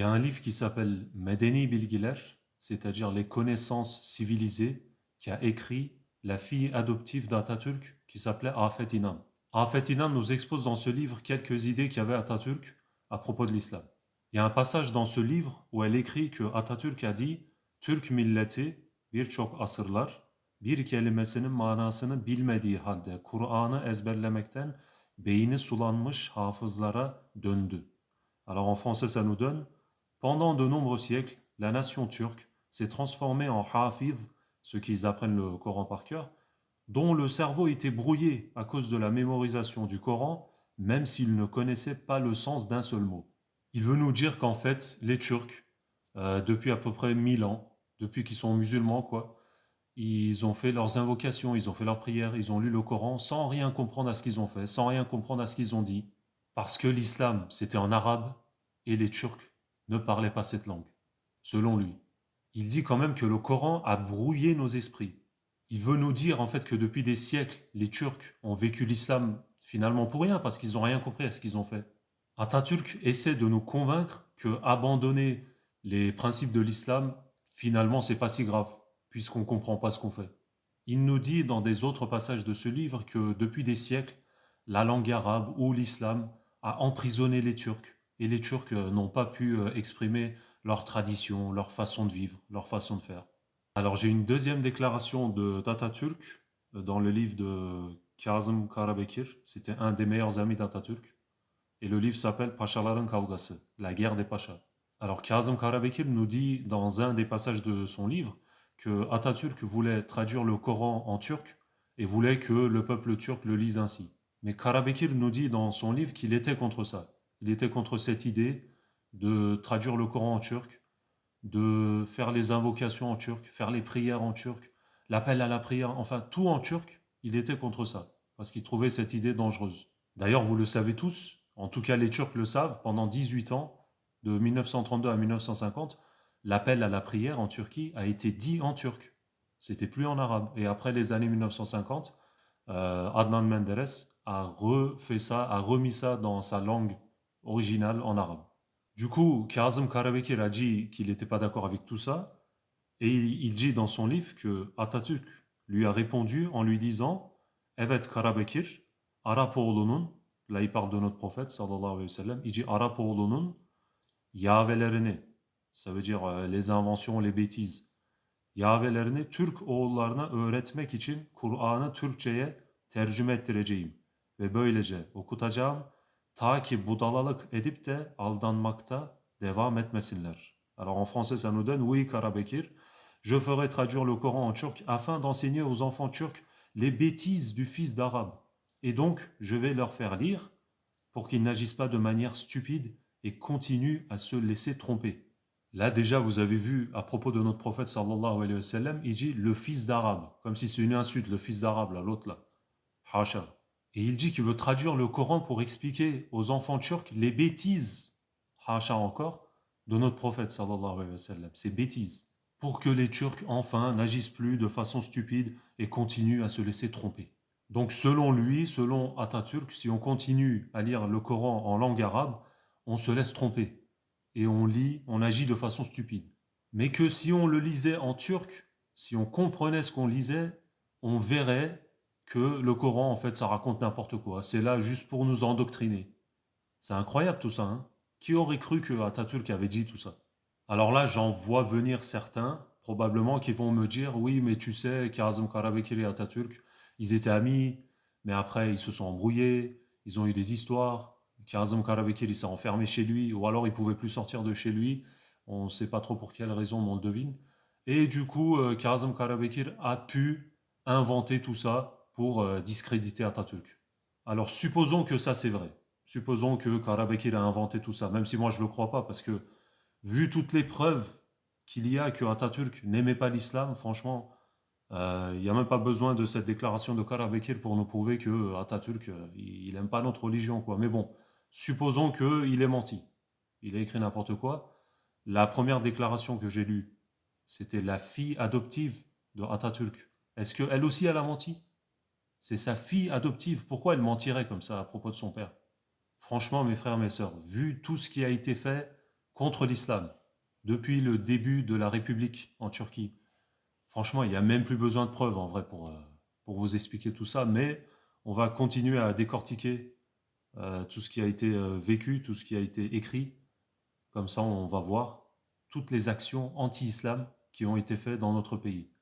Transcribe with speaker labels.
Speaker 1: Il y a un livre qui s'appelle Medeni Bilgiler, c'est-à-dire les connaissances civilisées, qui a écrit la fille adoptive d'Atatürk qui s'appelait Afet İnan. Afet İnan nous expose dans ce livre quelques idées qu'il y avait Atatürk à propos de l'islam. Il y a un passage dans ce livre où elle écrit que Atatürk a dit Türk milleti birçok asırlar bir kelimesinin manasını bilmediği halde Kur'an'ı ezberlemekten beyni sulanmış hafızlara döndü. Alors en français ça nous donne pendant de nombreux siècles, la nation turque s'est transformée en hafiz, ceux qui apprennent le Coran par cœur, dont le cerveau était brouillé à cause de la mémorisation du Coran, même s'ils ne connaissaient pas le sens d'un seul mot. Il veut nous dire qu'en fait, les Turcs, depuis à peu près 1000 ans, depuis qu'ils sont musulmans, quoi, ils ont fait leurs invocations, ils ont fait leurs prières, ils ont lu le Coran sans rien comprendre à ce qu'ils ont fait, sans rien comprendre à ce qu'ils ont dit, parce que l'islam, c'était en arabe, et les Turcs ne parlaient pas cette langue, selon lui. Il dit quand même que le Coran a brouillé nos esprits. Il veut nous dire en fait que depuis des siècles, les Turcs ont vécu l'islam finalement pour rien, parce qu'ils n'ont rien compris à ce qu'ils ont fait. Atatürk essaie de nous convaincre que abandonner les principes de l'islam, finalement, c'est pas si grave, puisqu'on ne comprend pas ce qu'on fait. Il nous dit dans des autres passages de ce livre que depuis des siècles, la langue arabe ou l'islam a emprisonné les Turcs, et les Turcs n'ont pas pu exprimer leur tradition, leur façon de vivre, leur façon de faire. Alors j'ai une deuxième déclaration d'Atatürk dans le livre de Kazım Karabekir, c'était un des meilleurs amis d'Atatürk. Et le livre s'appelle Paşaların Kavgası, la guerre des Pachas. Alors Kazım Karabekir nous dit dans un des passages de son livre que Atatürk voulait traduire le Coran en turc et voulait que le peuple turc le lise ainsi. Mais Karabekir nous dit dans son livre qu'il était contre ça. Il était contre cette idée de traduire le Coran en turc, de faire les invocations en turc, faire les prières en turc, l'appel à la prière, enfin tout en turc, il était contre ça, parce qu'il trouvait cette idée dangereuse. D'ailleurs, vous le savez tous, en tout cas les Turcs le savent, pendant 18 ans, de 1932 à 1950, l'appel à la prière en Turquie a été dit en turc. C'était plus en arabe. Et après les années 1950, Adnan Menderes a refait ça, a remis ça dans sa langue originale en arabe. Du coup, Kazım Karabekir a dit qu'il n'était pas d'accord avec tout ça, et il dit dans son livre que Atatürk lui a répondu en lui disant Evet Karabekir, Arapoğlu'nun, là il parle de notre prophète sallallahu alayhi wa sallam, il dit Arapoğlu'nun yavelerini, ça veut dire les inventions, les bêtises, yavelerini Türk oğullarına öğretmek için Kur'an'ı Türkçe'ye tercüme ettireceğim ve böylece okutacağım ta ki budalalık edip de aldanmakta devam etmesinler. Alors en français ça nous donne oui Karabekir, je ferai traduire le Coran en turc afin d'enseigner aux enfants turcs les bêtises du fils d'arabe. Et donc je vais leur faire lire pour qu'ils n'agissent pas de manière stupide et continuent à se laisser tromper. Là déjà vous avez vu à propos de notre prophète sallallahu alayhi wa sallam, il dit le fils d'arabe, comme si c'est une insulte, le fils d'arabe là, l'autre là. Hasha. Et il dit qu'il veut traduire le Coran pour expliquer aux enfants turcs les bêtises, Hasha encore, de notre prophète sallallahu alayhi wa sallam, ces bêtises, pour que les Turcs enfin n'agissent plus de façon stupide et continuent à se laisser tromper. Donc selon lui, selon Atatürk, si on continue à lire le Coran en langue arabe, on se laisse tromper et on lit, on agit de façon stupide. Mais que si on le lisait en turc, si on comprenait ce qu'on lisait, on verrait que le Coran, en fait, ça raconte n'importe quoi. C'est là juste pour nous endoctriner. C'est incroyable tout ça, hein. Qui aurait cru que Atatürk avait dit tout ça? Alors là, j'en vois venir certains, probablement, qui vont me dire, oui, mais tu sais, Kazım Karabekir et Atatürk, ils étaient amis, mais après, ils se sont embrouillés, ils ont eu des histoires. Kazım Karabekir, il s'est enfermé chez lui, ou alors il pouvait plus sortir de chez lui. On ne sait pas trop pour quelle raison, mais on le devine. Et du coup, Kazım Karabekir a pu inventer tout ça pour discréditer Atatürk. Alors supposons que ça c'est vrai. Supposons que Karabekir a inventé tout ça, même si moi je ne le crois pas, parce que vu toutes les preuves qu'il y a que Atatürk n'aimait pas l'islam, franchement, il n'y a même pas besoin de cette déclaration de Karabekir pour nous prouver que Atatürk, il n'aime pas notre religion, quoi. Mais bon, supposons qu'il ait menti. Il a écrit n'importe quoi. La première déclaration que j'ai lue, c'était la fille adoptive de Atatürk. Est-ce qu'elle aussi, elle a menti? C'est sa fille adoptive. Pourquoi elle mentirait comme ça à propos de son père? Franchement, mes frères, mes sœurs, vu tout ce qui a été fait contre l'islam depuis le début de la République en Turquie. Franchement, il n'y a même plus besoin de preuves en vrai pour vous expliquer tout ça, mais on va continuer à décortiquer tout ce qui a été vécu, tout ce qui a été écrit. Comme ça, on va voir toutes les actions anti-islam qui ont été faites dans notre pays.